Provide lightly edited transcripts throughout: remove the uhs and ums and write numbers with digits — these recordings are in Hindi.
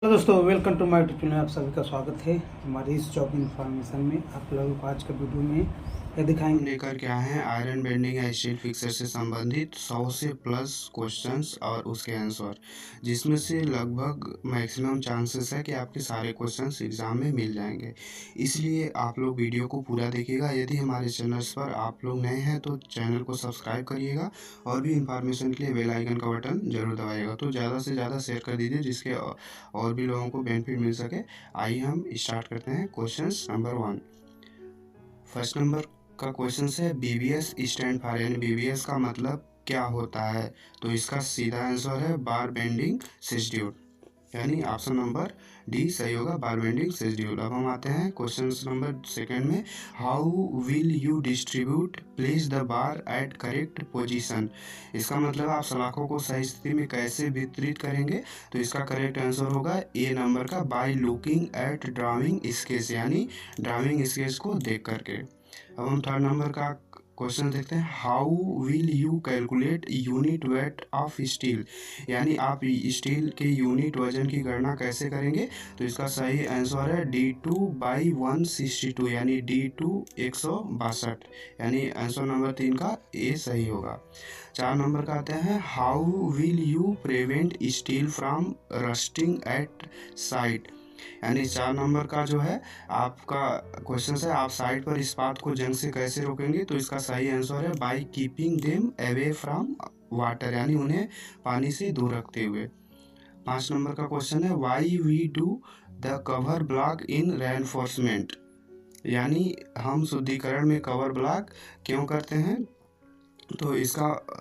हेलो दोस्तों, welcome to my YouTube channel. आप सभी का स्वागत है हमारी इस जॉब इन्फॉर्मेशन में। आप लोगों को आज का वीडियो में ये दिखाएंगे लेकर के आए हैं आयरन बेंडिंग या स्टील फिक्सर से संबंधित 100 से प्लस क्वेश्चंस और उसके आंसर, जिसमें से लगभग मैक्सिमम चांसेस है कि आपके सारे क्वेश्चंस एग्जाम में मिल जाएंगे। इसलिए आप लोग वीडियो को पूरा देखिएगा। यदि हमारे चैनल्स पर आप लोग नए हैं तो चैनल को सब्सक्राइब करिएगा और भी इंफॉर्मेशन के लिए बेल आइकन का बटन जरूर दबाइएगा। तो ज़्यादा से ज़्यादा शेयर कर दीजिए जिसके और भी लोगों को बेनिफिट मिल सके। आइए हम स्टार्ट करते हैं। Question number 1। फर्स्ट नंबर का क्वेश्चन है बीबीएस स्टैंड फॉर, यानी बीबीएस का मतलब क्या होता है। तो इसका सीधा आंसर है बार बेंडिंग शेड्यूल, यानी ऑप्शन नंबर डी सही होगा, बार बेंडिंग शेड्यूल। अब हम आते हैं क्वेश्चन नंबर सेकंड में। How will you distribute place the bar at correct position. इसका मतलब आप सलाखों को सही स्थिति में कैसे वितरित करेंगे। तो इसका करेक्ट आंसर होगा ए नंबर का, by looking at drawing sketch, यानी ड्राइंग स्केच को देख करके। अब हम थर्ड नंबर का क्वेश्चन देखते हैं। How will you calculate unit weight of steel, यानी आप स्टील के यूनिट वजन की गणना कैसे करेंगे। तो इसका सही आंसर है D2/162, यानी D2 162, यानी आंसर नंबर 3 का ए सही होगा। 4 नंबर का आते हैं। How will you prevent steel from rusting at site, यानी 4 नंबर का जो है आपका क्वेश्चन है, आप साइड पर इस्पात को जंग से कैसे रोकेंगे। तो इसका सही आंसर है by keeping them away from water, यानी उन्हें पानी से दूर रखते हुए। 5 नंबर का क्वेश्चन है। Why we do the cover block in reinforcement, यानी हम शुद्धिकरण में कवर ब्लॉक क्यों करते हैं। तो इसका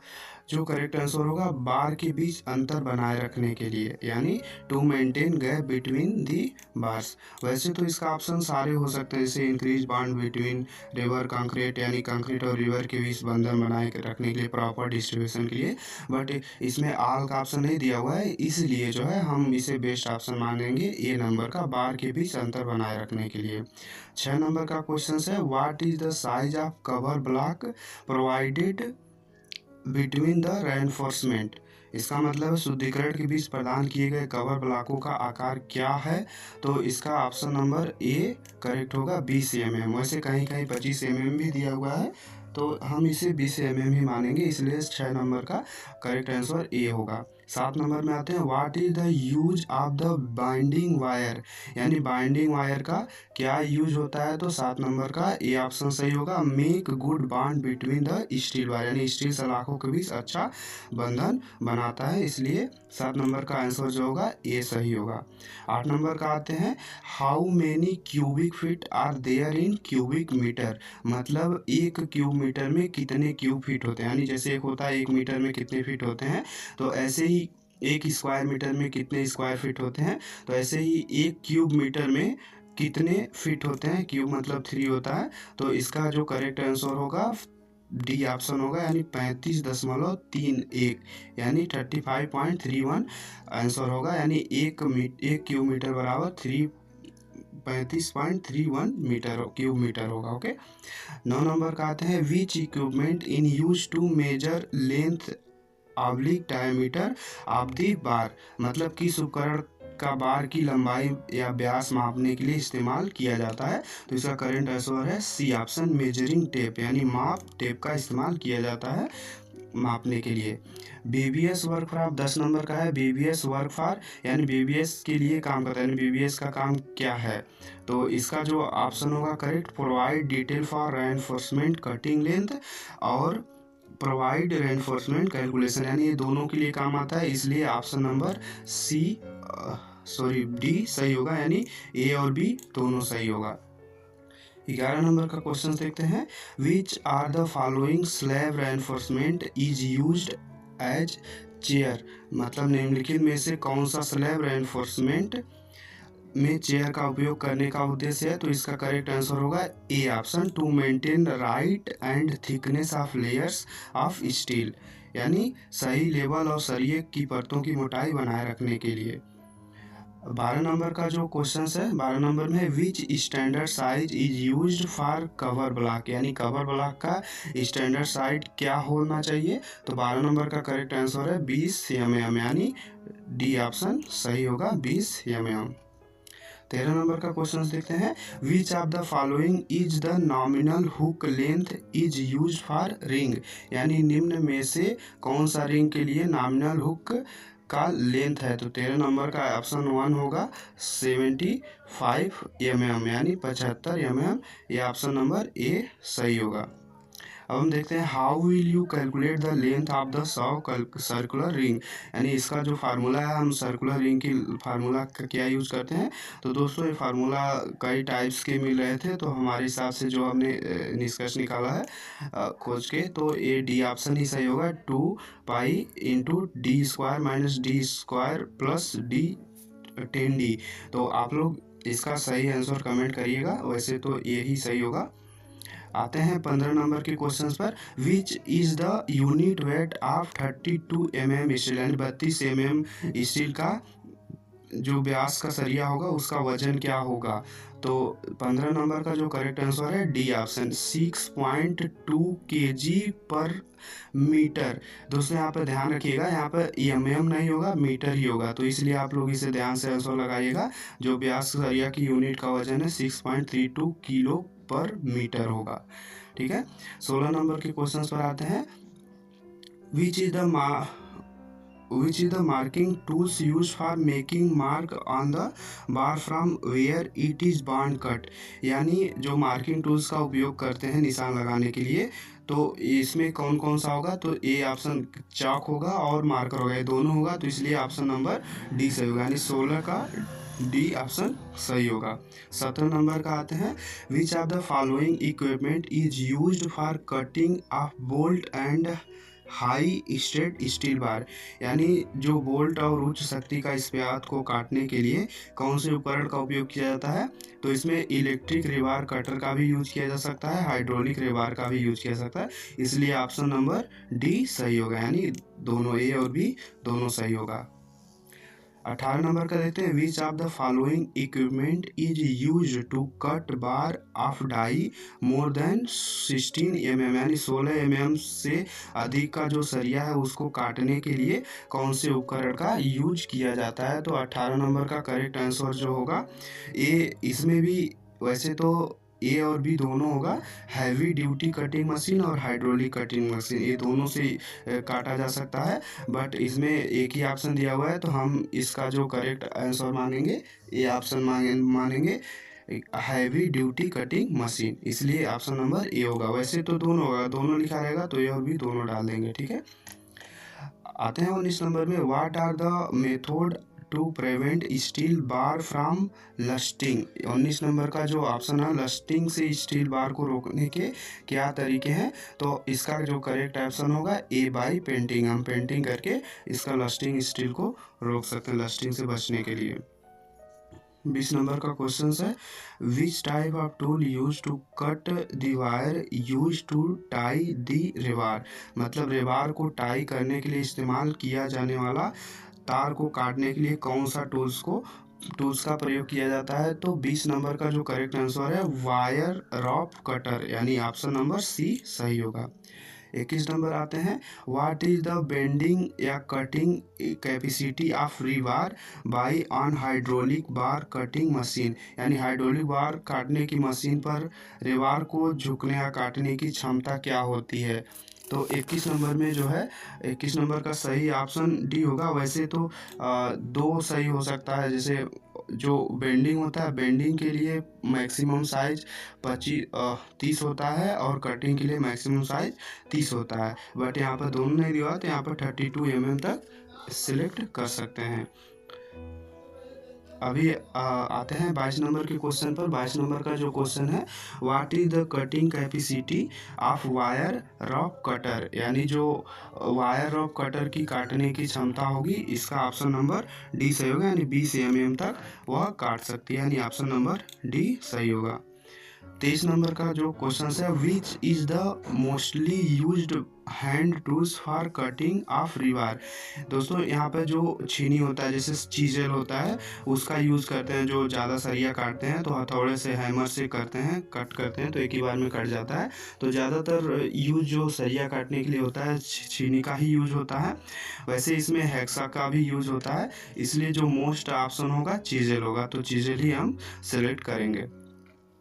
जो करेक्ट आंसर होगा बार के बीच अंतर बनाए रखने के लिए, यानी to maintain gap between the bars. वैसे तो इसका ऑप्शन सारे हो सकते हैं, जैसे इंक्रीज बॉन्ड बिटवीन रिवर कंक्रीट, यानी कंक्रीट और रिवर के बीच बंधन बनाए रखने के लिए, प्रॉपर डिस्ट्रीब्यूशन के लिए, बट इसमें आल का ऑप्शन नहीं दिया हुआ है, इसलिए जो है हम इसे बेस्ट ऑप्शन मानेंगे ए नंबर का, बार के बीच अंतर बनाए रखने के लिए। 6 नंबर का क्वेश्चन है। What is the size of cover block provided between the reinforcement. इसका मतलब शुद्धिकरण के बीच प्रदान किए गए कवर ब्लॉकों का आकार क्या है। तो इसका ऑप्शन नंबर ए करेक्ट होगा 20 mm। वैसे कहीं कहीं 25 mm भी दिया हुआ है, तो हम इसे 20 mm ही मानेंगे, इसलिए 6 नंबर का करेक्ट आंसर ए होगा। 7 नंबर में आते हैं। What is the use of the binding wire, यानी बाइंडिंग वायर का क्या यूज होता है। तो 7 नंबर का ए ऑप्शन सही होगा, make good bond between the steel wire, यानी स्टील सलाखों के बीच अच्छा बंधन बनाता है, इसलिए 7 नंबर का आंसर जो होगा ए सही होगा। 8 नंबर का आते हैं। How many cubic feet are there in cubic metre, मतलब एक क्यूब मीटर में कितने क्यूब फीट होते हैं, यानी जैसे एक होता है 1 मीटर में कितने फीट होते हैं, तो ऐसे ही एक स्क्वायर मीटर में कितने स्क्वायर फीट होते हैं। तो ऐसे ही एक क्यूब मीटर में कितने फीट होते हैं, क्यूब मतलब 3 होता है। तो इसका जो करेक्ट आंसर होगा डी ऑप्शन होगा, यानी 35.31, यानी 35.31 आंसर होगा, यानी एक क्यूब मीटर बराबर 35.31 मीटर क्यूब मीटर होगा। ओके। 9 नंबर का आते हैं। Which equipment in use to measure length oblique diameter of the bar, मतलब किस उपकरण का बार की लंबाई या व्यास मापने के लिए इस्तेमाल किया जाता है। तो इसका करेंट आंसर है सी ऑप्शन, मेजरिंग टेप, यानी माप टेप का इस्तेमाल किया जाता है मापने के लिए। बीबीएस वर्क फॉर 10 नंबर का है। बीबीएस वर्क फॉर, यानी बीबीएस के लिए काम करता है, यानी बीबीएस का काम क्या है। तो इसका जो ऑप्शन होगा correct, provide detail for reinforcement cutting length और प्रोवाइड रेनफोर्समेंट कैलकुलेशन, यानी ये दोनों के लिए काम आता है, इसलिए ऑप्शन नंबर डी सही होगा, यानी ए और बी दोनों सही होगा। 11 नंबर का क्वेश्चन देखते हैं। Which are the following slab reinforcement is used as chair, मतलब निम्नलिखित में से कौन सा स्लैब रेनफोर्समेंट में चेयर का उपयोग करने का उद्देश्य है। तो इसका करेक्ट आंसर होगा A option, to maintain right and thickness of layers of steel, यानी सही लेवल और सरिये की परतों की मोटाई बनाए रखने के लिए। 12 नंबर का जो क्वेश्चन है, 12 नंबर में विच standard size is used for cover block, यानी कवर ब्लॉक का स्टैंडर्ड साइज क्या होना चाहिए। तो 12 नंबर का करेक्ट आंसर है 20 mm, यानी डी ऑप्शन सही होगा 20 mm। 13 नंबर का क्वेश्चन देखते हैं, which of the following is the nominal hook length is use for ring, यानी निम्न में से कौन सा रिंग के लिए नॉमिनल हुक का लेंथ है। तो 13 नंबर का ऑप्शन 1 होगा 75 mm, यानी 75 mm, ये ऑप्शन नंबर ए सही होगा। अब हम देखते हैं, how will you calculate the length of the circular ring, यानी इसका जो फार्मूला है, हम सर्कुलर रिंग की फार्मूला का क्या यूज करते हैं। तो दोस्तों ये फार्मूला कई टाइप्स के मिल रहे थे, तो हमारे हिसाब से जो हमने निष्कर्ष निकाला है खोज के, तो ये डी ऑप्शन ही सही होगा, 2 pi into D square minus D square plus D 10d। तो आप लोग इसका सही आंसर कमेंट करिएगा, वैसे तो यही सही होगा। आते हैं 15 नंबर के क्वेश्चन पर, विच is the unit weight of 32 mm steel, यानी 32 mm स्टील का जो व्यास का सरिया होगा उसका वजन क्या होगा। तो 15 नंबर का जो करेक्ट आंसर है डी ऑप्शन 6.2 kg पर मीटर। दोस्तों यहाँ पर ध्यान रखिएगा, यहाँ पर mm नहीं होगा, मीटर ही होगा, तो इसलिए आप लोग इसे ध्यान से आंसर लगाइएगा। जो व्यास सरिया की यूनिट का वजन है 6.32 किलो पर मीटर होगा, ठीक है। 16 नंबर के क्वेश्चन पर आते हैं, which is the marking tools use for making mark on the bar from where it is bond cut, यानी जो मार्किंग टूल्स का उपयोग करते हैं निशान लगाने के लिए, तो इसमें कौन कौन सा होगा। तो ए ऑप्शन चॉक होगा और मार्कर होगा, ये दोनों होगा, तो इसलिए ऑप्शन नंबर डी सही होगा, यानी 16 का डी ऑप्शन सही होगा। 17 नंबर का आते हैं, which of the following equipment is used for cutting of bolt and high straight steel bar, यानी जो बोल्ट और उच्च शक्ति का स्पात को काटने के लिए कौन से उपकरण का उपयोग किया जाता है। तो इसमें इलेक्ट्रिक रेबार कटर का भी यूज किया जा सकता है, हाइड्रोलिक रेबार का भी यूज किया जा सकता है, इसलिए ऑप्शन नंबर डी सही होगा, यानी दोनों ए और बी दोनों सही होगा। 18 नंबर का देखते हैं, which of the following equipment is use to cut bar of dia more than 16 mm, यानी 16 mm से अधिक का जो सरिया है उसको काटने के लिए कौन से उपकरण का यूज किया जाता है। तो 18 नंबर का करेक्ट आंसर जो होगा ए, इसमें भी वैसे तो ए और बी दोनों होगा, हैवी ड्यूटी कटिंग मशीन और हाइड्रोलिक कटिंग मशीन, ये दोनों से काटा जा सकता है, बट इसमें एक ही ऑप्शन दिया हुआ है, तो हम इसका जो करेक्ट आंसर मानेंगे ए ऑप्शन मानेंगे, हैवी ड्यूटी कटिंग मशीन, इसलिए ऑप्शन नंबर ए होगा। वैसे तो दोनों होगा, दोनों लिखा रहेगा तो ए और बी दोनों डाल देंगे, ठीक है। आते हैं 19 नंबर में, what are the method to prevent steel bar from rusting. 19 number का जो ऑप्शन है, लस्टिंग से स्टील बार को रोकने के क्या तरीके हैं। तो इसका जो करेक्ट ऑप्शन होगा ए बाई पेंटिंग, हम पेंटिंग करके इसका लस्टिंग स्टील को रोक सकते हैं लस्टिंग से बचने के लिए। 20 नंबर का क्वेश्चन है, which type of tool use to cut the wire use to tie the rebar, मतलब रेबार को टाई करने के लिए इस्तेमाल किया जाने वाला तार को काटने के लिए कौन सा टूल्स का प्रयोग किया जाता है। तो 20 नंबर का जो करेक्ट आंसर है वायर रॉप कटर, यानी ऑप्शन नंबर सी सही होगा। 21 नंबर आते हैं, व्हाट इज द बेंडिंग या cutting capacity of rebar by on hydraulic bar cutting machine, यानी हाइड्रोलिक बार काटने की मशीन पर रेबार को झुकने या काटने की क्षमता क्या होती है। तो 21 नंबर में जो है 21 नंबर का सही ऑप्शन डी होगा। वैसे तो दो सही हो सकता है, जैसे जो बेंडिंग होता है, बेंडिंग के लिए मैक्सिमम साइज 30 होता है और कटिंग के लिए मैक्सिमम साइज 30 होता है, बट यहाँ पर दोनों नहीं दिया, तो यहाँ पर 32 mm तक सिलेक्ट कर सकते हैं। अभी आते हैं 22 नंबर के क्वेश्चन पर। 22 नंबर का जो क्वेश्चन है, what is the cutting capacity of wire rope cutter, यानी जो वायर रॉप कटर की काटने की क्षमता होगी, इसका ऑप्शन नंबर डी सही होगा, यानी 20 mm तक वह काट सकती है, यानी ऑप्शन नंबर डी सही होगा। 23 नंबर का जो क्वेश्चन है, विच is the mostly used hand tools for cutting of रिबार। दोस्तों यहाँ पे जो छीनी होता है, जैसे चीज़ल होता है, उसका यूज़ करते हैं। जो ज़्यादा सरिया काटते हैं तो हथौड़े से, हैमर से करते हैं, कट करते हैं तो एक ही बार में कट जाता है। तो ज़्यादातर यूज जो सरिया काटने के लिए होता है, छीनी का ही यूज होता है। वैसे इसमें हेक्सा का भी यूज होता है, इसलिए जो मोस्ट ऑप्शन होगा चीज़ल होगा, तो चीज़ल ही हम सेलेक्ट करेंगे।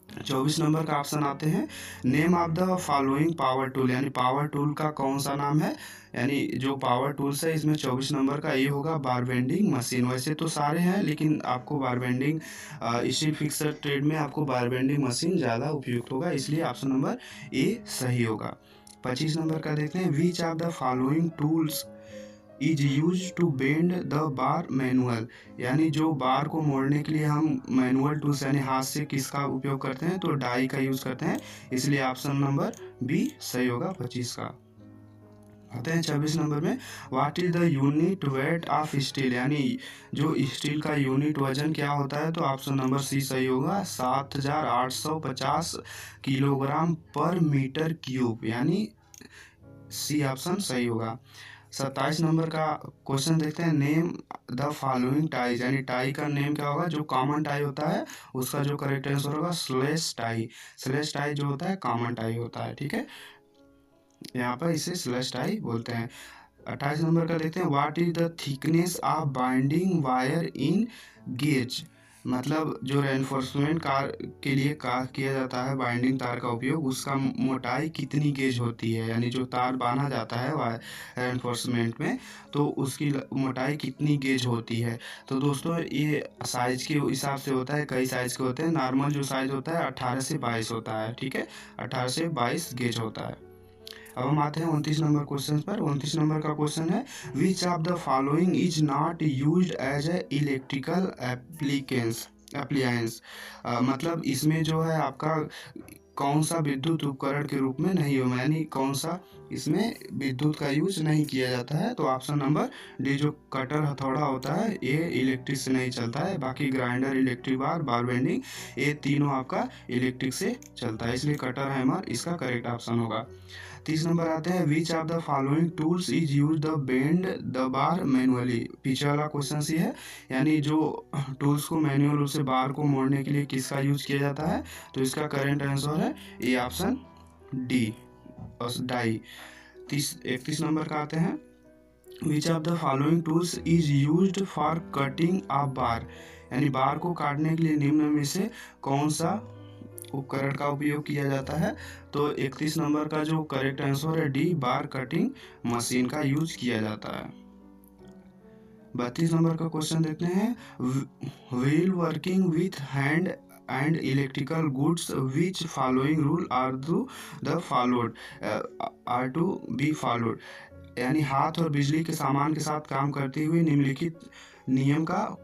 24 नंबर का ऑप्शन आते हैं, name of the following power tool, यानी पावर टूल का कौन सा नाम है। यानी जो पावर टूल्स है इसमें 24 नंबर का ये होगा बार बेंडिंग मशीन। वैसे तो सारे हैं, लेकिन आपको बार बेंडिंग स्टील फिक्सर ट्रेड में आपको बार बेंडिंग मशीन ज़्यादा उपयुक्त होगा, इसलिए ऑप्शन नंबर ए सही होगा। 25 नंबर का देखते हैं, which of the following tools is use to bend the bar manual, यानी जो बार को मोड़ने के लिए हम मैनुअल टूल्स यानी हाथ से किसका उपयोग करते हैं, तो डाई का यूज करते हैं, इसलिए ऑप्शन नंबर बी सही होगा 25 का। आते हैं 26 नंबर में, what is the unit weight of steel, यानी जो स्टील का यूनिट वजन क्या होता है, तो ऑप्शन नंबर सी सही होगा, 7850 किलोग्राम पर मीटर क्यूब, यानी सी ऑप्शन सही होगा। 27 नंबर का क्वेश्चन देखते हैं, नेम द फॉलोइंग टाइज, यानी टाई का नेम क्या होगा। जो कॉमन टाई होता है उसका जो करेक्ट आंसर होगा स्लेश टाई। स्लेश टाई जो होता है कॉमन टाई होता है, ठीक है, यहाँ पर इसे स्लेश टाई बोलते हैं। 28 नंबर का देखते हैं, what is the thickness of binding wire in gauge, मतलब जो रेनफोर्समेंट कार के लिए किया जाता है बाइंडिंग तार का उपयोग, उसका मोटाई कितनी गेज होती है, यानी जो तार बांधा जाता है रेनफोर्समेंट में, तो उसकी मोटाई कितनी गेज होती है। तो दोस्तों ये साइज के हिसाब से होता है, कई साइज के होते हैं। नॉर्मल जो साइज होता है 18 से 22 होता है, ठीक है, 18 से 22 गेज होता है। अब हम आते हैं 29 नंबर क्वेश्चन पर। 29 नंबर का क्वेश्चन है, which of the following is not used as a electrical appliance, मतलब इसमें जो है आपका कौन सा विद्युत उपकरण के रूप में नहीं हो, यानी कौन सा इसमें विद्युत का यूज नहीं किया जाता है, तो ऑप्शन नंबर डी जो कटर हथौड़ा होता है ये इलेक्ट्रिक से नहीं चलता है। बाकी ग्राइंडर, इलेक्ट्रिक बार, बार बेंडिंग, ये तीनों आपका इलेक्ट्रिक से चलता है, इसलिए कटर, हैमर इसका करेक्ट ऑप्शन होगा। 30 नंबर आते हैं, which of the following tools is use the bend the bar manually, पीछे वाला क्वेश्चन सी है, यानी जो टूल्स को मैनुअल रूप से बार को मोड़ने के लिए किसका यूज किया जाता है, तो इसका करेंट आंसर है A option D, die. 31 number का आते हैं, which of the following tools is used for cutting of bar, यानी बार को काटने के लिए निम्न में से कौन सा उपकरण का उपयोग किया जाता है, तो 31 नंबर का जो करेक्ट आंसर है डी, बार कटिंग मशीन का यूज किया जाता है। 32 नंबर का क्वेश्चन देखते हैं, while working with hand and electrical goods which following rule are to be followed, यानी हाथ और बिजली के सामान के साथ काम करते हुए निम्नलिखित नियम का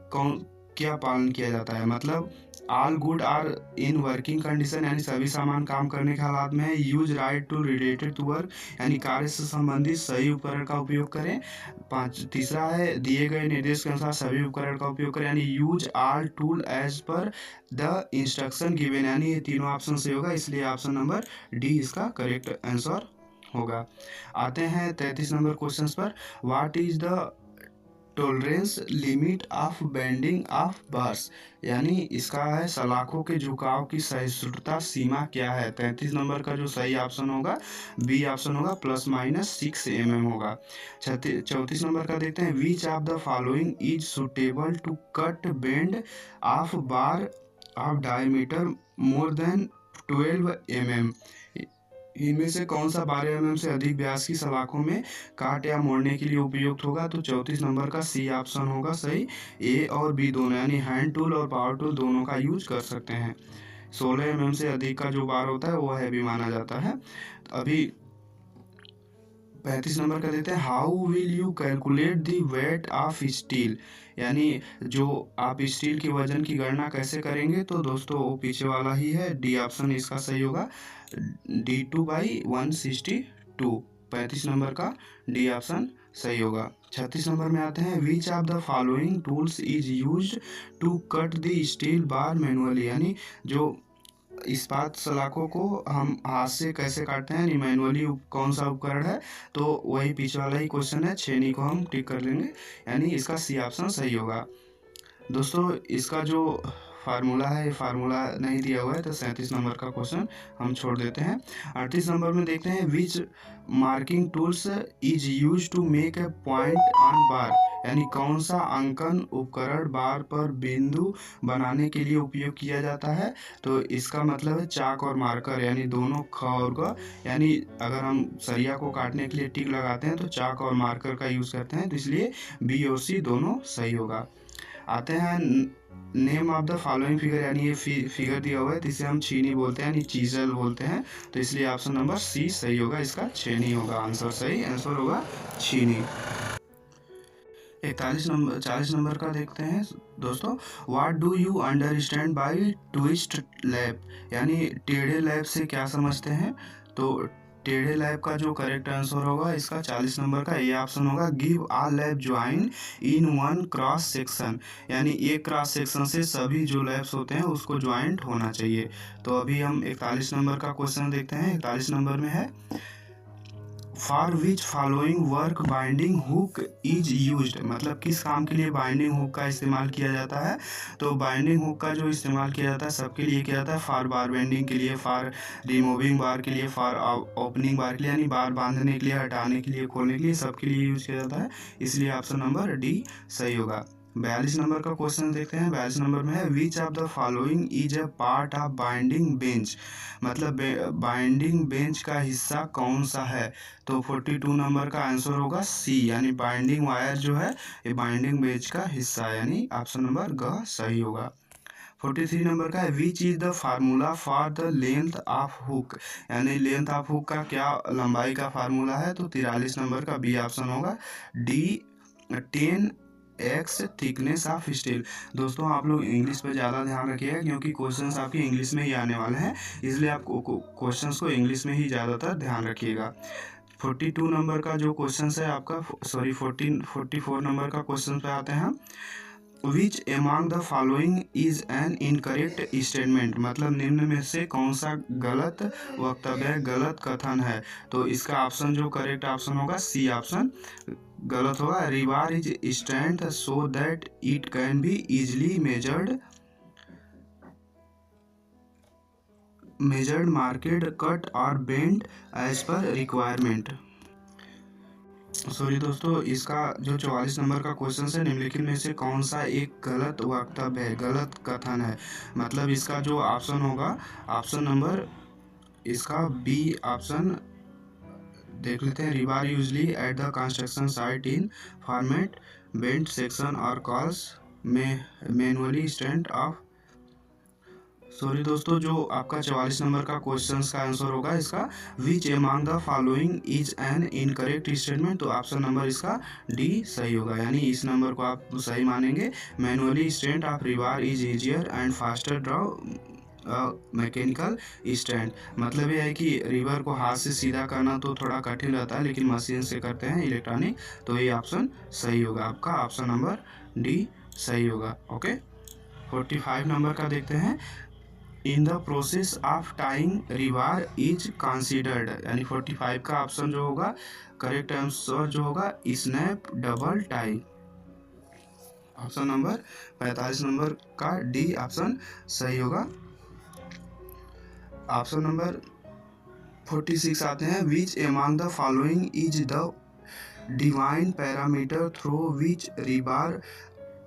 क्या पालन किया जाता है। मतलब all good are in working condition, यानी सभी सामान काम करने के हालात में है। Use right to related to work, यानी कार्य से संबंधित सही उपकरण का उपयोग करें। तीसरा है, दिए गए निर्देश के अनुसार सभी उपकरण का उपयोग करें, यानी use all tool as per the instruction given, यानी ये तीनों ऑप्शन से होगा, इसलिए ऑप्शन नंबर डी इसका करेक्ट आंसर होगा। आते हैं 33 नंबर क्वेश्चन पर, what is the tolerance limit of bending of bars, यानी इसका है सलाखों के झुकाव की सहिष्णुता सीमा क्या है। 33 नंबर का जो सही ऑप्शन होगा बी ऑप्शन होगा, ±6 mm होगा। 34 नंबर का देखते हैं, which of the following is suitable to cut bend of bar of diameter more than 12 mm, इनमें से कौन सा 12 mm से अधिक व्यास की सलाखों में काट या मोड़ने के लिए उपयुक्त होगा, तो 34 नंबर का सी ऑप्शन होगा सही, ए और बी दोनों, यानी हैंड टूल और पावर टूल दोनों का यूज कर सकते हैं। 16 mm से अधिक का जो बार होता है वो हैवी माना जाता है। अभी 35 नंबर का देते हैं, how will you calculate the weight of steel, यानी जो आप स्टील के वजन की गणना कैसे करेंगे, तो दोस्तों वो पीछे वाला ही है, डी ऑप्शन इसका सही होगा, D2/162। 35 नंबर का डी ऑप्शन सही होगा। 36 नंबर में आते हैं, which of the following tools is used to cut the steel bar manually, यानी जो इस्पात सलाखों को हम हाथ से कैसे काटते हैं, यानी मैनुअली कौन सा उपकरण है, तो वही पीछे वाला ही क्वेश्चन है। छेनी को हम टिक कर लेंगे, यानी इसका सी ऑप्शन सही होगा। दोस्तों इसका जो फार्मूला है, ये फार्मूला नहीं दिया हुआ है, तो 37 नंबर का क्वेश्चन हम छोड़ देते हैं। 38 नंबर में देखते हैं, which marking tools is use to make a point on bar, यानी कौन सा अंकन उपकरण बार पर बिंदु बनाने के लिए उपयोग किया जाता है। तो इसका मतलब है चाक और मार्कर, यानी दोनों ख और ग, यानी अगर हम सरिया को काटने के लिए टिक लगाते हैं तो चाक और मार्कर का यूज़ करते हैं, तो इसलिए बी और सी दोनों सही होगा। आते हैं name of the following figure, यानी ये फिगर दिया हुआ है तो इसे हम छीनी बोलते हैं, यानी चीजल बोलते हैं, तो इसलिए ऑप्शन नंबर सी सही होगा, इसका छेनी होगा आंसर, सही आंसर होगा छीनी। 40 नंबर का देखते हैं दोस्तों, what do understand by twist lap, यानी टेढ़े लैप से क्या समझते हैं। तो टेढ़े लैप का जो करेक्ट आंसर होगा इसका 40 नंबर का ये ऑप्शन होगा, give a lap join in one cross section, यानी एक क्रॉस सेक्शन से सभी जो लैप्स होते हैं उसको ज्वाइंट होना चाहिए। तो अभी हम 41 नंबर का क्वेश्चन देखते हैं। 41 नंबर में है, for which following work binding hook is used, मतलब किस काम के लिए बाइंडिंग हुक का इस्तेमाल किया जाता है। तो बाइंडिंग हुक का जो इस्तेमाल किया जाता है सबके लिए किया जाता है, फॉर बार बेंडिंग के लिए, फॉर रिमूविंग बार के लिए, फॉर ओपनिंग बार के लिए, यानी बार बांधने के लिए, हटाने के लिए, खोलने के लिए, सबके लिए यूज किया जाता है, इसलिए ऑप्शन नंबर डी सही होगा। 42 नंबर का क्वेश्चन देखते हैं। 42 नंबर में है, which of the following is a part of binding bench, मतलब बाइंडिंग बेंच का हिस्सा कौन सा है। तो 42 नंबर का आंसर होगा सी, यानी बाइंडिंग वायर जो है ये बाइंडिंग बेंच का हिस्सा है, यानी ऑप्शन नंबर ग सही होगा। 43 नंबर का है, विच is the formula for the length of hook, यानी लेंथ ऑफ हुक का क्या लंबाई का फार्मूला है। तो 43 नंबर का बी ऑप्शन होगा, D 10x thickness of steel. दोस्तों आप लोग इंग्लिश पर ज़्यादा ध्यान रखिएगा, क्योंकि क्वेश्चंस आपके इंग्लिश में ही आने वाले हैं, इसलिए आप क्वेश्चंस को इंग्लिश में ही ज़्यादातर ध्यान रखिएगा। 42 नंबर का जो क्वेश्चन है आपका, 44 नंबर का क्वेश्चन पे आते हैं। Which among the following is an incorrect statement, मतलब निम्न में से कौन सा गलत वक्तव्य, गलत कथन है। तो इसका ऑप्शन जो करेक्ट ऑप्शन होगा सी ऑप्शन गलत होगा। Rebar is strength so that it can be easily measured marked cut और बेंड एज पर रिक्वायरमेंट। सॉरी दोस्तों, इसका जो 44 नंबर का क्वेश्चन है, निम्नलिखित में से कौन सा एक गलत वक्तव्य है, गलत कथन है। मतलब इसका जो ऑप्शन होगा, ऑप्शन नंबर इसका बी ऑप्शन देख लेते हैं। रिबार usually at the construction site in format bent section और कॉल्स में मैनुअली स्ट्रेंथ ऑफ। सॉरी दोस्तों, जो आपका 44 नंबर का क्वेश्चन का आंसर होगा इसका, which among the following is an incorrect statement. तो ऑप्शन नंबर इसका डी सही होगा, यानी इस नंबर को आप सही मानेंगे। Manually strength of rebar is easier and faster draw mechanical stand, मतलब ये है कि रिवर को हाथ से सीधा करना तो थोड़ा कठिन रहता है, लेकिन मशीन से करते हैं इलेक्ट्रॉनिक, तो ये ऑप्शन सही होगा आपका, ऑप्शन नंबर डी सही होगा। ओके, 45 नंबर का देखते हैं। In the process of tying रिबार is considered, यानी 45 का ऑप्शन जो होगा करेक्ट आंसर जो होगा snap double tie, option number 45 number का डी ऑप्शन सही होगा। ऑप्शन नंबर 46 आते हैं। Which among the following is the divine parameter through which rebar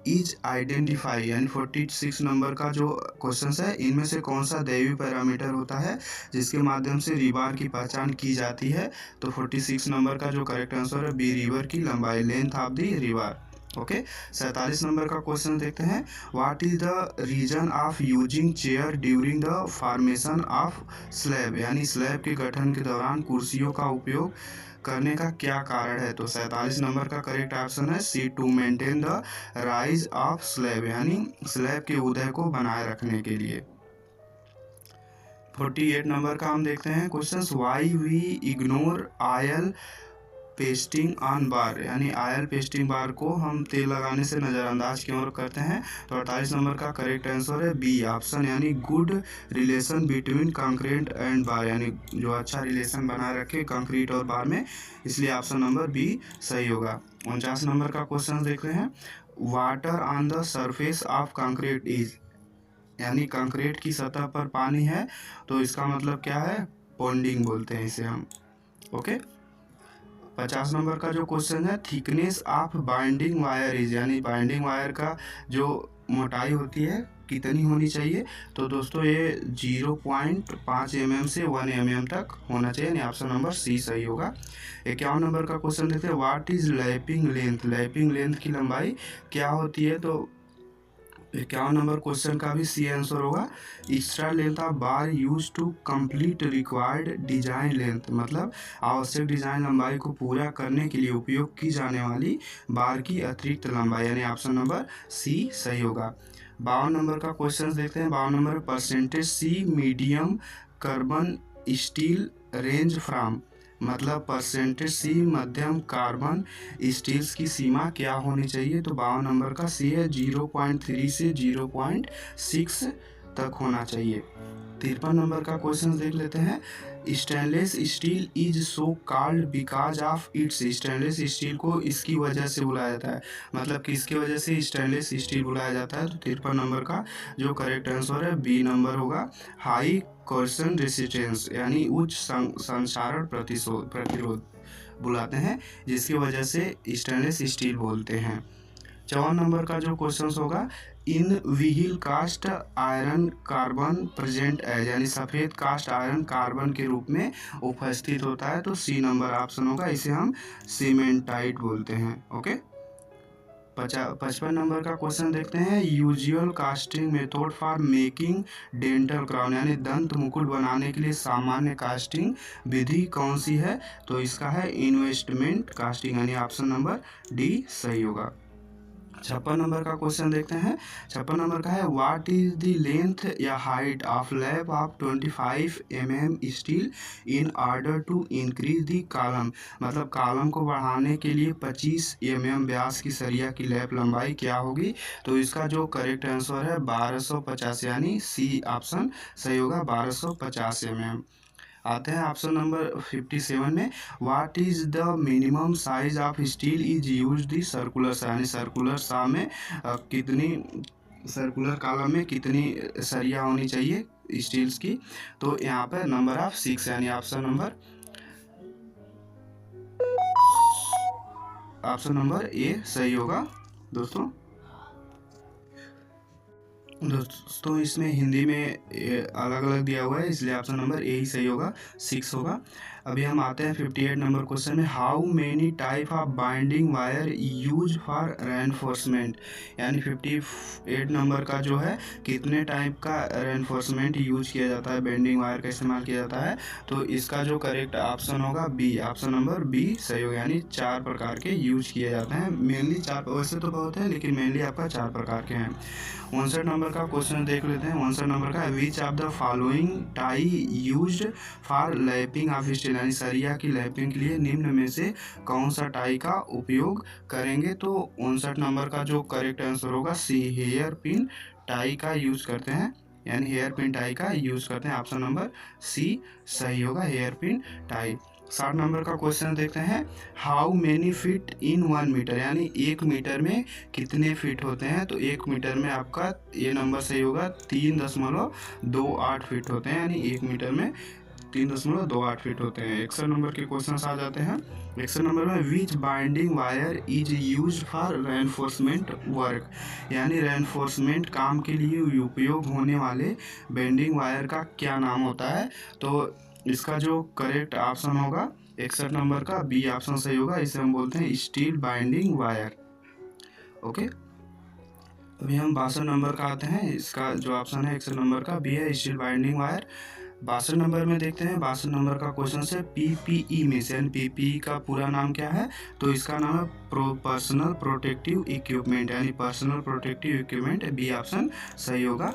is identify, यानी 46 नंबर का जो क्वेश्चन है, इनमें से कौन सा दैवीय पैरामीटर होता है जिसके माध्यम से रिबार की पहचान की जाती है। तो 46 नंबर का जो करेक्ट आंसर है बी, रिवर की लंबाई, length of the river. Okay, 47 number का क्वेश्चन देखते हैं। What is the reason of using chair during the formation of slab, यानी स्लैब के गठन के दौरान कुर्सियों का उपयोग करने का क्या कारण है। तो 47 नंबर का करेक्ट ऑप्शन है C, to maintain the rise of slab, यानी स्लैब के उदय को बनाए रखने के लिए। 48 नंबर का हम देखते हैं question, why we ignore oil pasting on bar, यानी ऑयल पेस्टिंग बार को हम तेल लगाने से नज़रअंदाज क्यों करते हैं? तो 48 नंबर का करेक्ट आंसर है बी ऑप्शन, यानी good relation between concrete and bar, यानी जो अच्छा रिलेशन बनाए रखे कंक्रीट और बार में, इसलिए ऑप्शन नंबर बी सही होगा। 49 नंबर का क्वेश्चन देख रहे हैं, water on the surface of concrete is, यानी कंक्रीट की सतह पर पानी है, तो इसका मतलब क्या है? पॉन्डिंग बोलते हैं इसे हम। ओके। 50 नंबर का जो क्वेश्चन है, thickness of binding wire is, यानी बाइंडिंग वायर का जो मोटाई होती है कितनी होनी चाहिए? तो दोस्तों ये 0.5 mm से 1 mm तक होना चाहिए, यानी ऑप्शन नंबर सी सही होगा। 51 नंबर का क्वेश्चन देखते हैं, what is lapping length, lapping length की लंबाई क्या होती है? तो 51 नंबर क्वेश्चन का भी सी आंसर होगा, extra length of bar use to complete required design length, मतलब आवश्यक डिजाइन लंबाई को पूरा करने के लिए उपयोग की जाने वाली बार की अतिरिक्त लंबाई, यानी ऑप्शन नंबर सी सही होगा। 52 नंबर का क्वेश्चन देखते हैं। 52 number percentage C medium carbon steel range from, मतलब परसेंटेज सी मध्यम कार्बन स्टील्स की सीमा क्या होनी चाहिए? तो 52 नंबर का सी है 0.3 से 0.6 तक होना चाहिए। 53 नंबर का क्वेश्चन देख लेते हैं, stainless steel is so called because of its, stainless steel को इसकी वजह से बुलाया जाता है, मतलब किसकी वजह से स्टेनलेस स्टील बुलाया जाता है? तो 53 नंबर का जो करेक्ट आंसर है बी नंबर होगा, हाई कोर्सन रेसिस्टेंस, यानी उच्च संक्षारण प्रतिरोध बुलाते हैं, जिसकी वजह से स्टेनलेस स्टील बोलते हैं। 54 नंबर का जो क्वेश्चन होगा, in white cast iron carbon present as, यानी सफ़ेद कास्ट आयरन कार्बन के रूप में उपस्थित होता है, तो सी नंबर ऑप्शन होगा, इसे हम सीमेंटाइट बोलते हैं। ओके। 55 नंबर का क्वेश्चन देखते हैं, usual casting method for making dental crown, यानी दंत मुकुट बनाने के लिए सामान्य कास्टिंग विधि कौन सी है? तो इसका है इन्वेस्टमेंट कास्टिंग, यानी ऑप्शन नंबर डी सही होगा। 56 नंबर का क्वेश्चन देखते हैं। 56 नंबर का है, व्हाट इज द लेंथ या height of lap of 25 mm steel in order to increase the column, मतलब कॉलम को बढ़ाने के लिए 25 mm व्यास की सरिया की लैप लंबाई क्या होगी? तो इसका जो करेक्ट आंसर है 1250, यानी सी ऑप्शन सही होगा, 1250 mm। आते हैं ऑप्शन नंबर 57 में, what is the minimum size of steel is use the circular सा, यानी सर्कुलर सा में कितनी, सर्कुलर कॉलम में कितनी सरिया होनी चाहिए स्टील्स की? तो यहाँ पर नंबर ऑफ 6, यानी ऑप्शन नंबर ए सही होगा। दोस्तों इसमें हिंदी में अलग अलग दिया हुआ है, इसलिए ऑप्शन नंबर ए ही सही होगा, 6 होगा। अभी हम आते हैं 58 नंबर क्वेश्चन में, how many type of binding wire use for reinforcement, यानी 58 नंबर का जो है कितने टाइप का रेनफोर्समेंट यूज किया जाता है, बाइंडिंग वायर का इस्तेमाल किया जाता है? तो इसका जो करेक्ट ऑप्शन होगा बी, ऑप्शन नंबर बी सही होगा, यानी 4 प्रकार के यूज किए जाते हैं, मेनली 4, वैसे तो बहुत है लेकिन मेनली आपका 4 प्रकार के हैं। 59 नंबर का क्वेश्चन देख लेते हैं। 59 नंबर का, विच of the following tie used for lapping of steel, यानी सरिया की लैपिंग के लिए निम्न में से कौन सा टाई का उपयोग करेंगे? तो 59 नंबर का जो करेक्ट आंसर होगा सी, हेयर पिन टाई का यूज करते हैं, यानी हेयर पिन टाई का यूज करते हैं, ऑप्शन नंबर सी सही होगा, हेयर पिन टाई। 60 नंबर का क्वेश्चन देखते हैं, how many feet in 1 metre, यानी 1 मीटर में कितने फीट होते हैं? तो 1 मीटर में आपका ये नंबर सही होगा, 3.28 फीट होते हैं, यानी 1 मीटर में 3.28 फीट होते हैं। 61 नंबर के क्वेश्चन आ जाते हैं। 61 नंबर में, which binding wire is use for reinforcement work, यानी रेनफोर्समेंट काम के लिए उपयोग होने वाले बाइंडिंग वायर का क्या नाम होता है? तो इसका जो करेक्ट ऑप्शन होगा 61 नंबर का बी ऑप्शन सही होगा, इसे हम बोलते हैं स्टील बाइंडिंग वायर। ओके। अभी हम 62 नंबर का आते हैं, इसका जो ऑप्शन है 61 नंबर का बी है, स्टील बाइंडिंग वायर। 62 नंबर में देखते हैं। 62 नंबर का क्वेश्चन है, पीपीई में से, पीपीई का पूरा नाम क्या है? तो इसका नाम है पर्सनल प्रोटेक्टिव इक्विपमेंट, यानी personal protective equipment, B option सही होगा।